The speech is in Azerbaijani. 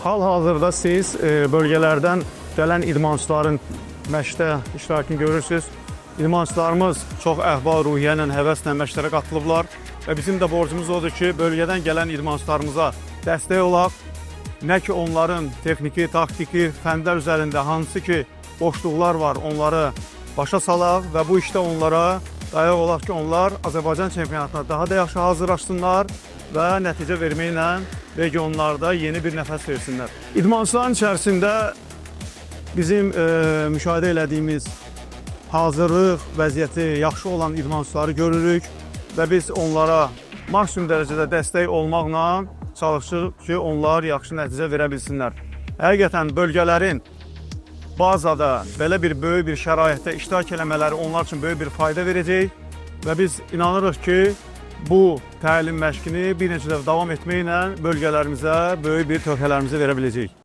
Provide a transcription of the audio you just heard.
Hal-hazırda siz bölgelərdən gələn idmançıların məşqdə iştirakını görürsünüz. İdmançılarımız çox əhval-ruhiyyə ilə, həvəslə məşqlərə qatılıblar və bizim də borcumuz odur ki, bölgədən gələn idmançılarımıza dəstək olaq. Nə ki, onların texniki, taktiki, fəndlər üzərində hansı ki, boşluqlar var, onları başa salaq və bu işdə onlara dayaq olaq ki, onlar Azərbaycan çempionatına daha da yaxşı hazırlaşsınlar və nəticə verməklə regionlarda yeni bir nəfəs versinlər. İdmançıların içərisində bizim müşahidə elədiyimiz hazırlıq vəziyyəti yaxşı olan idmançıları görürük və biz onlara maksimum dərəcədə dəstək olmaqla çalışırıq ki, onlar yaxşı nəticə verə bilsinlər. Həqiqətən bölgələrin bazada belə bir böyük bir şəraitdə iştirak eləmələri onlar üçün böyük bir fayda verəcək və biz inanırıq ki, bu təlim məşqini bir neçə dəfə davam etməklə bölgələrimizə böyük bir töhfələrimizi verə biləcəyik.